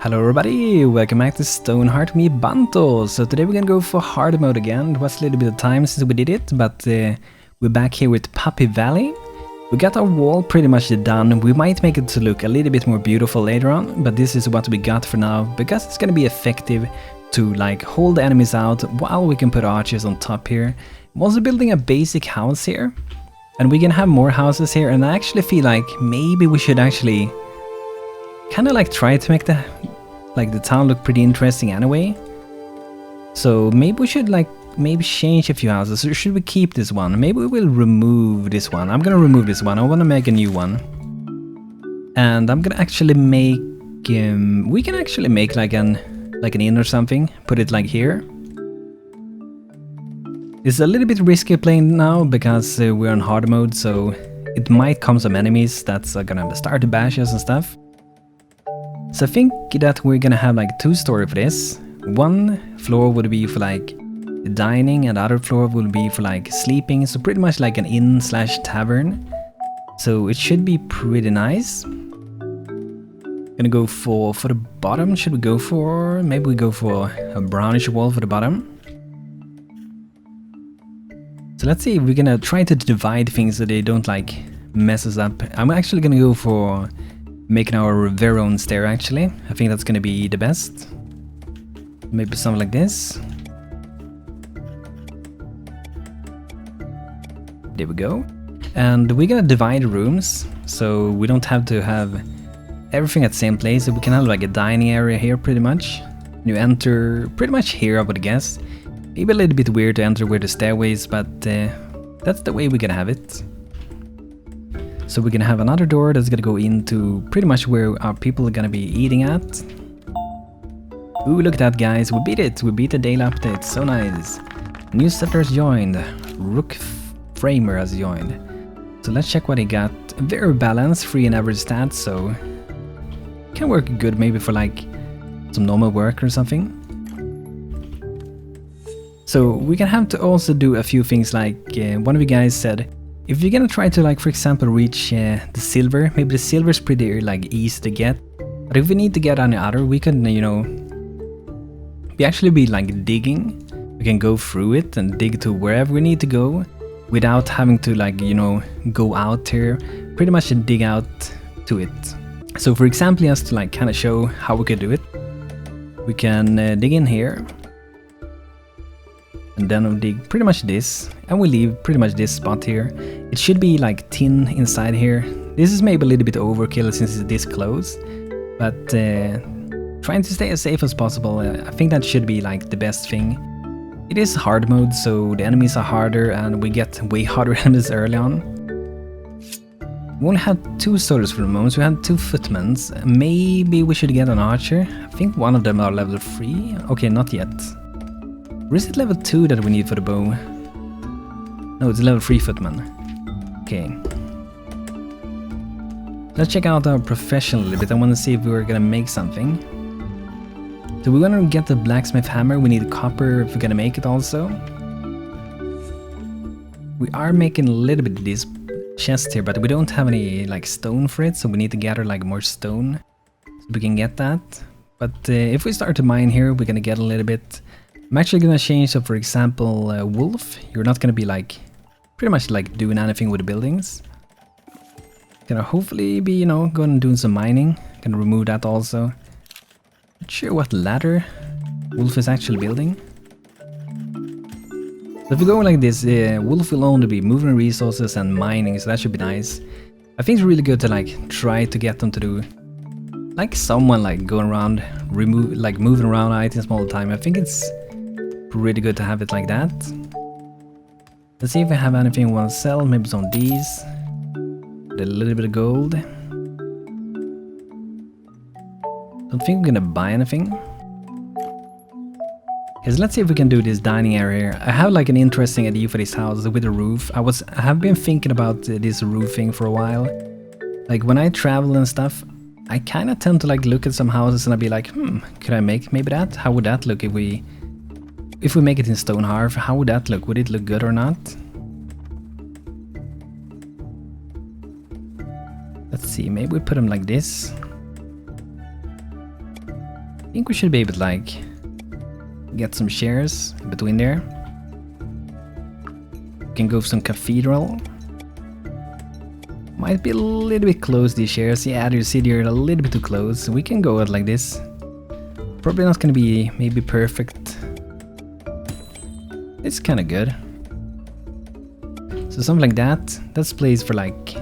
Hello everybody, welcome back to StoneHearth Me Banto. So today we're gonna go for hard mode again. It was a little bit of time since we did it, but we're back here with Puppy Valley. We got our wall pretty much done. We might make it to look a little bit more beautiful later on, but this is what we got for now, because it's gonna be effective to like hold the enemies out while we can put archers on top here. I'm also building a basic house here, and we can have more houses here, and I actually feel like maybe we should actually kind of like try to make the town look pretty interesting anyway. So maybe we should maybe change a few houses. Or should we keep this one? Maybe we will remove this one. I'm gonna remove this one. I want to make a new one, and I'm gonna actually make we can actually make like an inn or something. Put it like here. It's a little bit risky playing now because we're on hard mode, so it might come some enemies that's gonna start to bash us and stuff. So I think that we're gonna have like two stories for this. One floor would be for like dining, and the other floor will be for like sleeping. So pretty much like an inn slash tavern. So it should be pretty nice. Gonna go for the bottom. Should we go for, maybe we go for a brownish wall for the bottom. So let's see, we're gonna try to divide things so they don't like mess us up. I'm actually gonna go for making our very own stair actually. I think that's gonna be the best. Maybe something like this. There we go. And we're gonna divide rooms so we don't have to have everything at the same place. So we can have like a dining area here pretty much. You enter pretty much here, I would guess. Maybe a little bit weird to enter where the stairway is, but that's the way we're gonna have it. So we're gonna have another door that's gonna go into pretty much where our people are gonna be eating at. Ooh, look at that, guys. We beat it. We beat the daily update. So nice. New settlers joined. Rook Framer has joined. So let's check what he got. Very balanced, free and average stats, so can work good maybe for like some normal work or something. So we can have to also do a few things like one of you guys said, if you're gonna try to like, for example, reach the silver, maybe the silver is pretty like easy to get. But if we need to get on the other, we can, you know, we actually be like digging. We can go through it and dig to wherever we need to go without having to like, you know, go out here. Pretty much dig out to it. So for example, just to like kind of show how we could do it, we can dig in here. And then we'll dig pretty much this, and we leave pretty much this spot here. It should be like tin inside here. This is maybe a little bit overkill since it's this close, but trying to stay as safe as possible, I think that should be like the best thing. It is hard mode, so the enemies are harder and we get way harder enemies early on. We only have two soldiers for the moment, so we have two footmen. Maybe we should get an archer. I think one of them are level 3. Okay, not yet. Or is it level 2 that we need for the bow? No, it's level 3 footman. Okay. Let's check out our profession a little bit. I want to see if we're gonna make something. So we're gonna get the blacksmith hammer. We need copper if we're gonna make it also. We are making a little bit of this chest here, but we don't have any like stone for it, so we need to gather like more stone so we can get that. But if we start to mine here, we're gonna get a little bit. I'm actually gonna change, so for example, wolf, you're not gonna be like pretty much like doing anything with the buildings. Gonna hopefully be, you know, going and doing some mining. Gonna remove that also. Not sure what ladder wolf is actually building. So if we go like this, wolf will only be moving resources and mining, so that should be nice. I think it's really good to like try to get them to do like someone like going around, moving around items all the time. I think it's pretty good to have it like that. Let's see if we have anything we want to sell. Maybe some of these. With a little bit of gold. Don't think we're gonna buy anything. Okay, so let's see if we can do this dining area here. I have like an interesting idea for this house with a roof. I have been thinking about this roofing for a while. Like when I travel and stuff, I kind of tend to like look at some houses and I'd be like, could I make maybe that? How would that look if we make it in StoneHearth? How would that look? Would it look good or not? Let's see, maybe we put them like this. think we should be able to like get some chairs in between there. We can go for some cathedral. Might be a little bit close, these chairs. Yeah, you see they're a little bit too close. So we can go out like this. Probably not gonna be maybe perfect. It's kind of good. So something like that. That's placed for like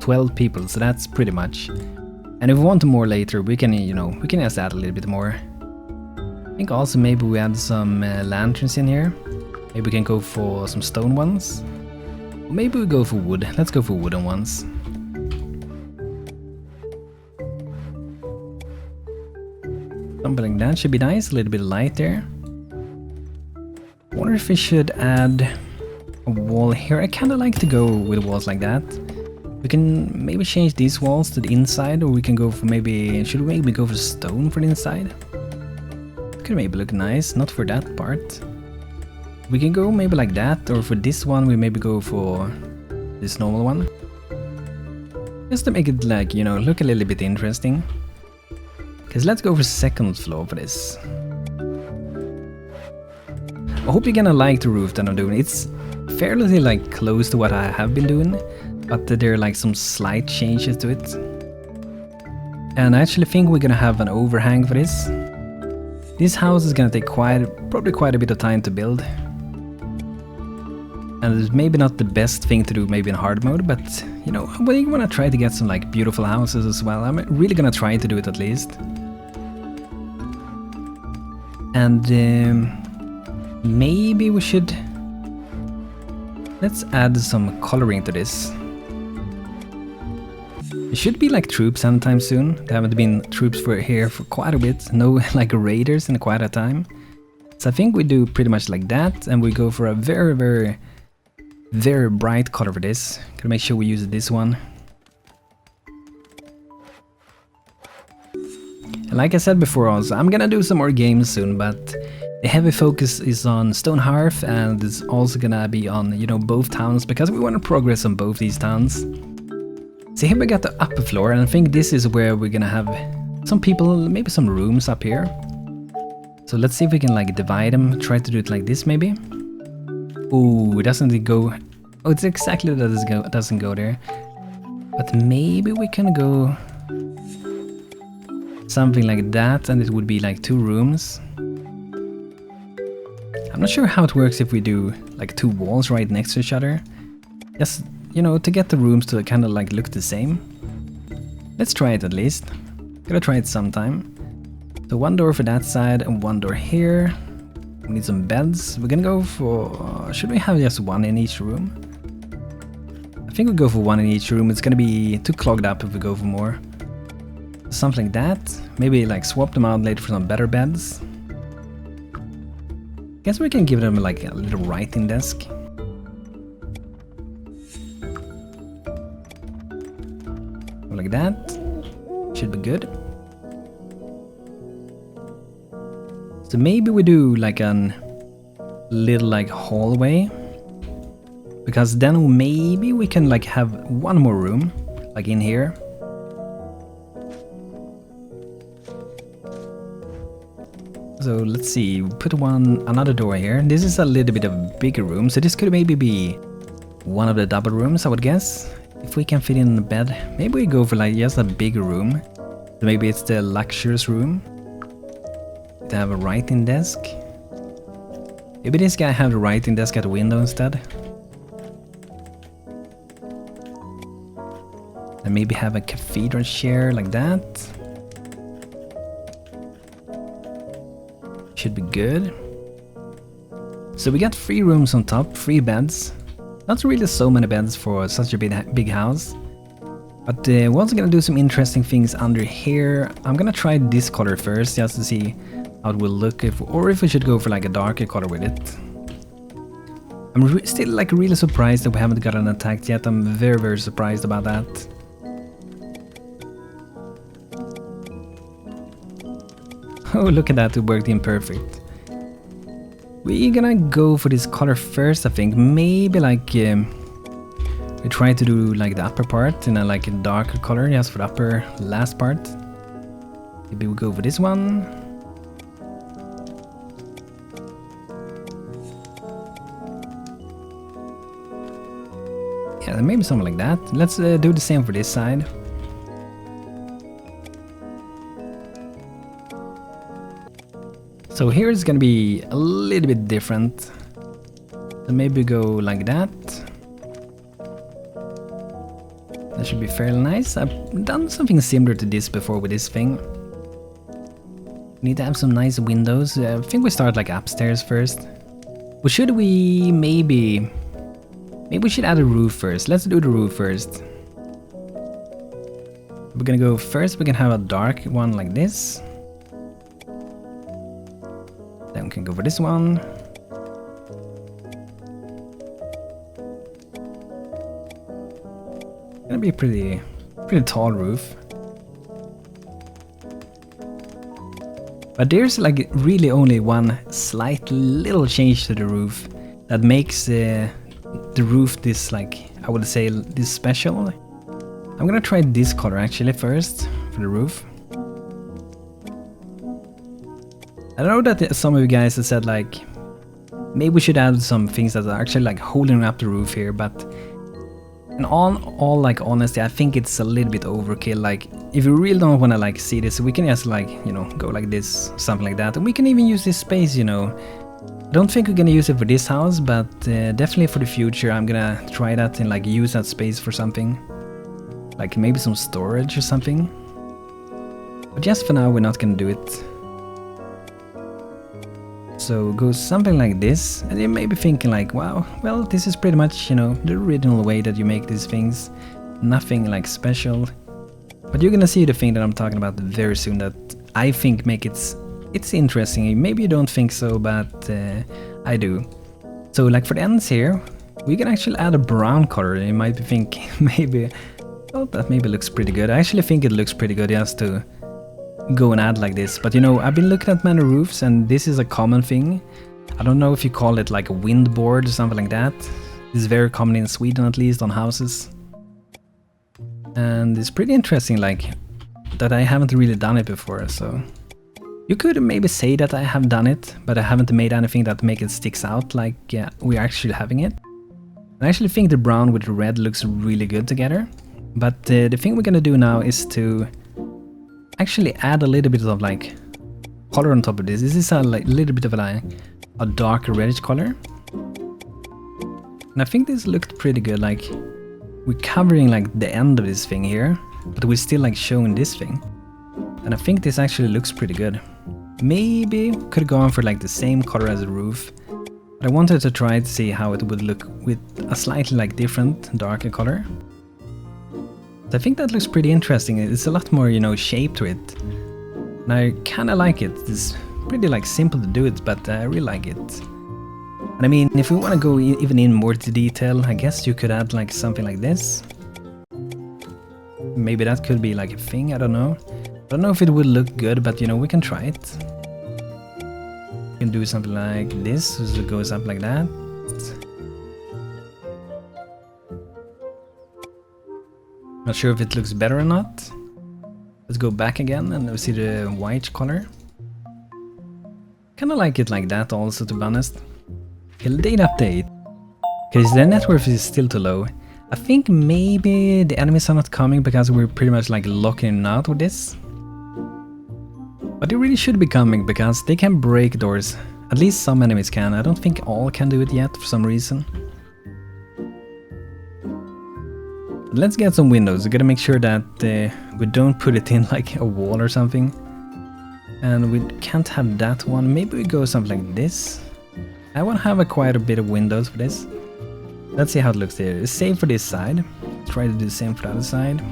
12 people, so that's pretty much. And if we want more later, we can, you know, we can just add a little bit more. I think also maybe we add some lanterns in here. Maybe we can go for some stone ones. Or maybe we go for wood. Let's go for wooden ones. Something like that should be nice. A little bit of light there. I wonder if we should add a wall here. I kind of like to go with walls like that. We can maybe change these walls to the inside, or we can go for maybe... Should we maybe go for stone for the inside? Could maybe look nice, not for that part. We can go maybe like that, or for this one we maybe go for this normal one. Just to make it like, you know, look a little bit interesting. Because let's go for second floor for this. I hope you're gonna like the roof that I'm doing. It's fairly like close to what I have been doing, but there are like some slight changes to it. And I actually think we're gonna have an overhang for this. This house is gonna take probably quite a bit of time to build. And it's maybe not the best thing to do maybe in hard mode, but you know, we wanna try to get some like beautiful houses as well. I'm really gonna try to do it at least. And maybe we should... Let's add some coloring to this. It should be like troops anytime soon. There haven't been troops here for quite a bit. No like raiders in quite a time. So I think we do pretty much like that, and we go for a very, very, very bright color for this. Gotta make sure we use this one. And like I said before also, I'm gonna do some more games soon, but the heavy focus is on StoneHearth, and it's also gonna be on, you know, both towns, because we want to progress on both these towns. So here we got the upper floor, and I think this is where we're gonna have some people, maybe some rooms up here. So let's see if we can like divide them, try to do it like this maybe. Oh, doesn't it go... Oh, it's exactly that it doesn't go there. But maybe we can go something like that, and it would be like 2 rooms. I'm not sure how it works if we do like 2 walls right next to each other. Just, you know, to get the rooms to kind of like look the same. Let's try it at least. Gotta try it sometime. So 1 door for that side and 1 door here. We need some beds. We're gonna go for... should we have just 1 in each room? I think we'll go for 1 in each room. It's gonna be too clogged up if we go for more. Something like that. Maybe like swap them out later for some better beds. Guess we can give them like a little writing desk. Like that. Should be good. So maybe we do like a little like hallway. Because then maybe we can like have 1 more room. Like in here. So let's see, put another door here. This is a little bit of a bigger room, so this could maybe be one of the double rooms, I would guess. If we can fit in a bed, maybe we go for like just a bigger room. So maybe it's the luxurious room. To have a writing desk. Maybe this guy have the writing desk at the window instead. And maybe have a cathedral chair like that. Should be good. So we got 3 rooms on top, 3 beds. Not really so many beds for such a big house. But we're also gonna do some interesting things under here. I'm gonna try this color first, just to see how it will look, or if we should go for like a darker color with it. I'm still like really surprised that we haven't gotten attacked yet. I'm very, very surprised about that. Oh, look at that, it worked in perfect. We're gonna go for this color first, I think. Maybe like we try to do like the upper part in a like a darker color, just for the upper last part. Maybe we go for this one. Yeah, maybe something like that. Let's do the same for this side. So here it's gonna be a little bit different. So maybe go like that. That should be fairly nice. I've done something similar to this before with this thing. Need to have some nice windows. I think we start like upstairs first. Or should we maybe we should add a roof first. Let's do the roof first. We're gonna go first, we can have a dark one like this. Then we can go for this one. Gonna be a pretty tall roof. But there's like really only one slight little change to the roof that makes the roof this, like, I would say, this special. I'm gonna try this color actually first for the roof. I know that some of you guys have said like maybe we should add some things that are actually like holding up the roof here, but in all like honesty, I think it's a little bit overkill. Like if you really don't want to like see this, we can just like, you know, go like this, something like that, and we can even use this space, you know. Don't think we're gonna use it for this house, but definitely for the future I'm gonna try that and like use that space for something, like maybe some storage or something. But just for now we're not gonna do it. So go something like this, and you may be thinking like, wow, well, this is pretty much, you know, the original way that you make these things. Nothing like special. But you're gonna see the thing that I'm talking about very soon that I think make it's interesting. Maybe you don't think so, but I do. So like for the ends here, we can actually add a brown color. You might be thinking maybe, oh, that maybe looks pretty good. I actually think it looks pretty good just to go and add like this. But you know, I've been looking at many roofs and this is a common thing. I don't know if you call it like a windboard or something like that. This is very common in Sweden, at least on houses. And it's pretty interesting, like, that I haven't really done it before, so you could maybe say that I have done it, but I haven't made anything that make it sticks out like we're actually having it. I actually think the brown with the red looks really good together. But the thing we're gonna do now is to actually add a little bit of like color on top of this. This is a like, little bit of a darker reddish color. And I think this looked pretty good, like we're covering like the end of this thing here, but we're still like showing this thing. And I think this actually looks pretty good. Maybe could go on for like the same color as the roof, but I wanted to try to see how it would look with a slightly like different darker color. I think that looks pretty interesting. It's a lot more, you know, shape to it. And I kinda like it. It's pretty like simple to do it, but I really like it. And I mean, if we wanna go even in more to detail, I guess you could add like something like this. Maybe that could be like a thing, I don't know. I don't know if it would look good, but you know, we can try it. We can do something like this, so it goes up like that. Not sure if it looks better or not. Let's go back again and we see the white color. Kinda like it like that also, to be honest. Okay, date update. Okay, so the net worth is still too low. I think maybe the enemies are not coming because we're pretty much like locking out with this. But they really should be coming because they can break doors. At least some enemies can. I don't think all can do it yet for some reason. Let's get some windows. We gotta make sure that we don't put it in like a wall or something. And we can't have that one. Maybe we go something like this. I want to have quite a bit of windows for this. Let's see how it looks there. It's safe for this side. Try to do the same for the other side.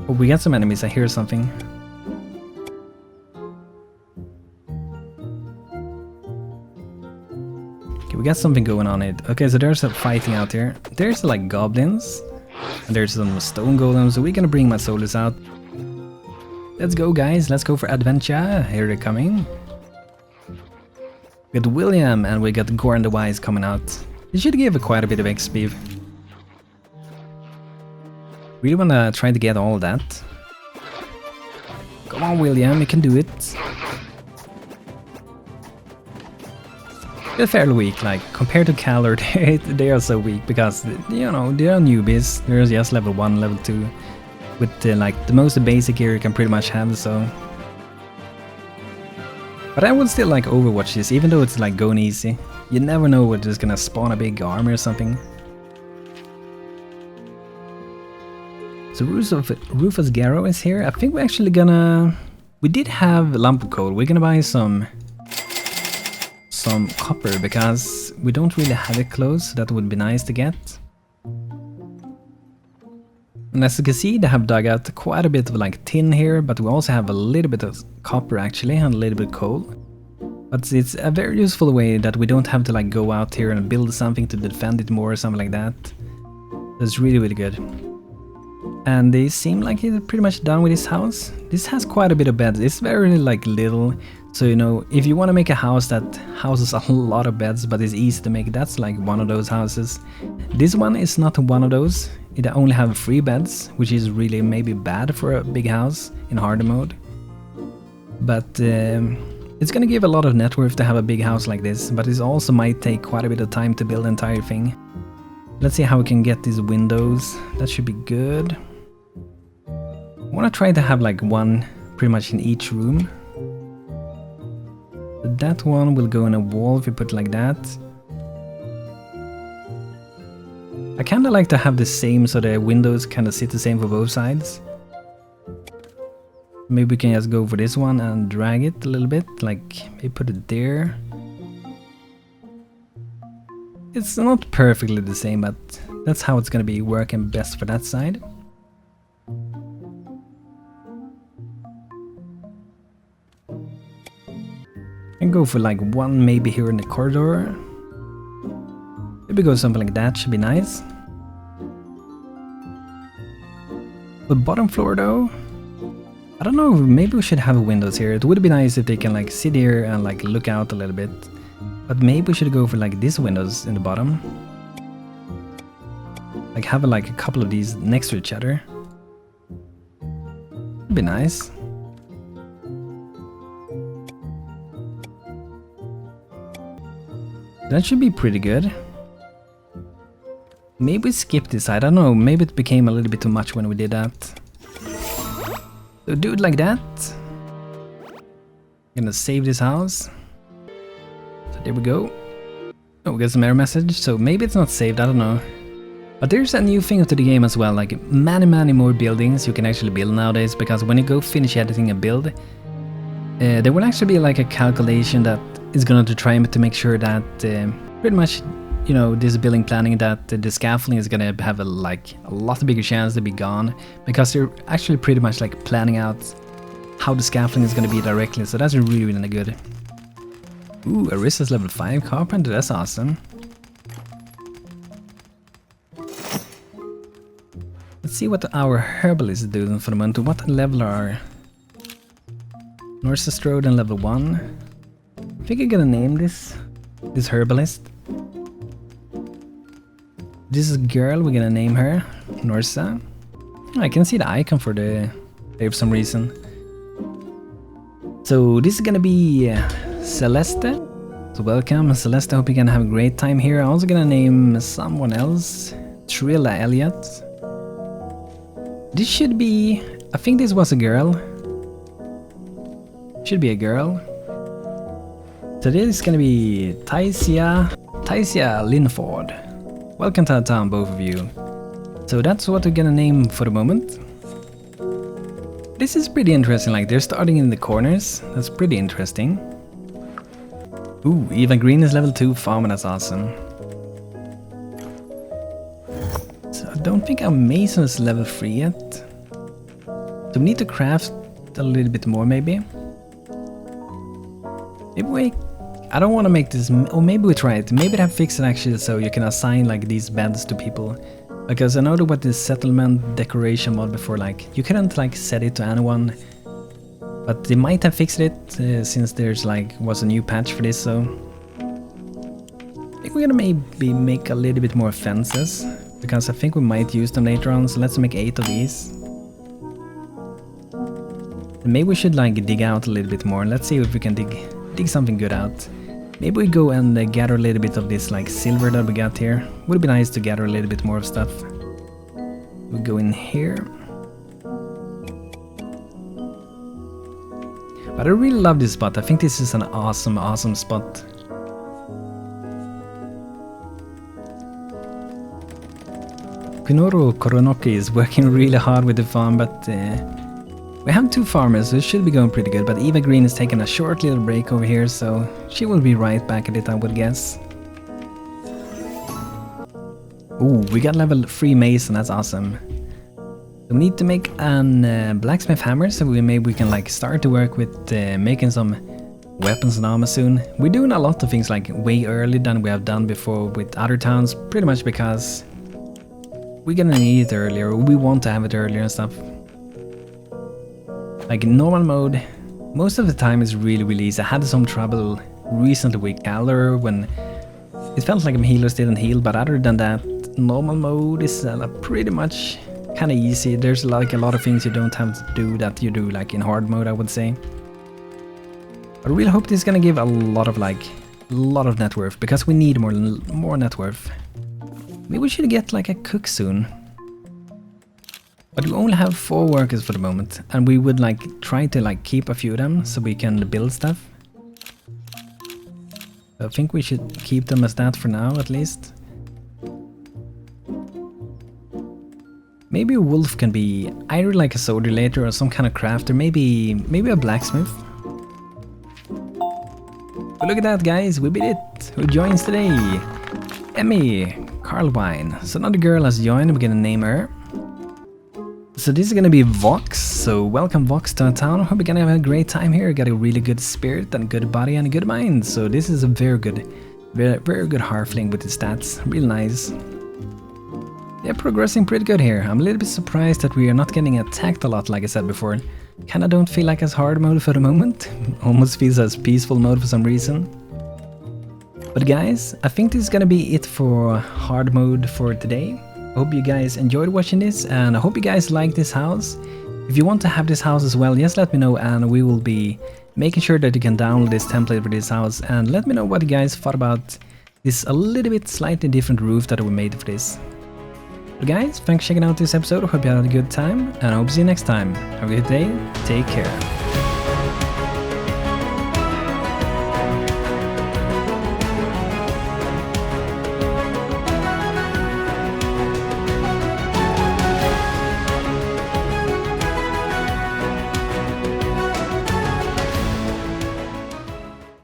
Oh, we got some enemies. I hear something. Okay, we got something going on it. Okay, so there's a fighting out here. There's like goblins. And there's some stone golems. So we're gonna bring my soldiers out. Let's go, guys. Let's go for adventure. Here they're coming. We got William and we got Goran the Wise coming out. They should give quite a bit of XP. Really wanna try to get all that. Come on, William, you can do it. they're fairly weak, like compared to Calor, they are so weak because, you know, they are newbies. They're just level 1, level 2 with like the most basic gear you can pretty much have, so. But I would still like Overwatch this, even though it's like going easy. You never know what is gonna spawn a big army or something. So Rufus Garrow is here. I think we're actually gonna... We did have lump of coal. We're gonna buy some copper because we don't really have it close. That would be nice to get. And as you can see, they have dug out quite a bit of like tin here, but we also have a little bit of copper actually and a little bit of coal. But it's a very useful way that we don't have to like go out here and build something to defend it more or something like that. That's really, really good. And they seem like it's pretty much done with this house. This has quite a bit of beds. It's very like little. So, you know, if you want to make a house that houses a lot of beds but is easy to make, that's like one of those houses. This one is not one of those. It only have 3 beds, which is really maybe bad for a big house in harder mode. But it's gonna give a lot of net worth to have a big house like this, but it also might take quite a bit of time to build the entire thing. Let's see how we can get these windows. That should be good. I want to try to have like one pretty much in each room. But that one will go in a wall if we put it like that. I kind of like to have the same so the windows kind of sit the same for both sides. Maybe we can just go for this one and drag it a little bit, like maybe put it there. It's not perfectly the same, but that's how it's gonna be working best for that side. And go for like one maybe here in the corridor. Maybe go something like that, should be nice. The bottom floor though, I don't know, maybe we should have windows here. It would be nice if they can like sit here and like look out a little bit. But maybe we should go for like these windows in the bottom. Like have like a couple of these next to each other. Would be nice. That should be pretty good. Maybe we skipped this side, I don't know, maybe it became a little bit too much when we did that. So do it like that. I'm gonna save this house. So there we go. Oh, we got some error message, so maybe it's not saved, I don't know. But there's a new thing to the game as well, like many more buildings you can actually build nowadays, because when you go finish editing a build, there will actually be like a calculation that is going to try to make sure that pretty much, you know, this building planning, that the scaffolding is going to have a lot bigger chance to be gone, because they're actually pretty much like planning out how the scaffolding is going to be directly, so that's really good. Ooh, Arissa's level 5 carpenter, that's awesome. Let's see what our herbalist is doing for the moment. What level are Norsa Strode and level 1? I think I'm gonna name this herbalist. This is girl, we're gonna name her Norsa. I can see the icon for there for some reason. So this is gonna be Celeste. So welcome Celeste, hope you're gonna have a great time here. I'm also gonna name someone else, Trilla Elliott. This should be, I think this was a girl. Should be a girl. So this is gonna be Taisia Linford. Welcome to the town, both of you. So that's what we're gonna name for the moment. This is pretty interesting, like they're starting in the corners. That's pretty interesting. Ooh, Eva Green is level 2 farmer, that's awesome. So I don't think our mason is level 3 yet. So we need to craft a little bit more maybe. Maybe I don't want to make this, or maybe we try it. Maybe they have fixed it actually so you can assign like these beds to people. Because I know that with this settlement decoration mod before, like you couldn't like set it to anyone. But they might have fixed it since there's was a new patch for this, so I think we're gonna maybe make a little bit more fences, because I think we might use them later on, so let's make 8 of these. And maybe we should dig out a little bit more. Let's see if we can dig something good out. Maybe we go and gather a little bit of this like silver that we got here. Would be nice to gather a little bit more of stuff. We go in here. But I really love this spot. I think this is an awesome spot. Kunoro Koronoki is working really hard with the farm, but we have 2 farmers, so it should be going pretty good. But Eva Green is taking a short little break over here, so she will be right back at it, I would guess. Ooh, we got level 3 mason, that's awesome. We need to make a blacksmith hammer, so maybe we can like start to work with making some weapons and armor soon. We're doing a lot of things like way early than we have done before with other towns, pretty much because we're gonna need it earlier, we want to have it earlier and stuff. Like in normal mode, most of the time is really easy. I had some trouble recently with Galler when it felt like my healers didn't heal, but other than that, normal mode is pretty much kind of easy. There's like a lot of things you don't have to do that you do like in hard mode, I would say. I really hope this is gonna give a lot of net worth, because we need more net worth. Maybe we should get like a cook soon. But we only have 4 workers for the moment, and we would like try to like keep a few of them so we can build stuff. So I think we should keep them as that for now, at least. Maybe a wolf can be either like a soldier later or some kind of crafter, maybe a blacksmith. But look at that, guys, we beat it! Who joins today? Emmy Carlwine. So another girl has joined, we're gonna name her. So this is gonna be Vox, so welcome Vox to our town. Hope you're gonna have a great time here. Got a really good spirit and a good body and a good mind. So this is a very good halfling with the stats, real nice. They're progressing pretty good here. I'm a little bit surprised that we are not getting attacked a lot like I said before. Kinda don't feel like as hard mode for the moment. Almost feels as peaceful mode for some reason. But guys, I think this is gonna be it for hard mode for today. I hope you guys enjoyed watching this, and I hope you guys like this house. If you want to have this house as well, just let me know, and we will be making sure that you can download this template for this house, and let me know what you guys thought about this a little bit slightly different roof that we made for this. But guys, thanks for checking out this episode. I hope you had a good time, and I hope to see you next time. Have a good day, take care.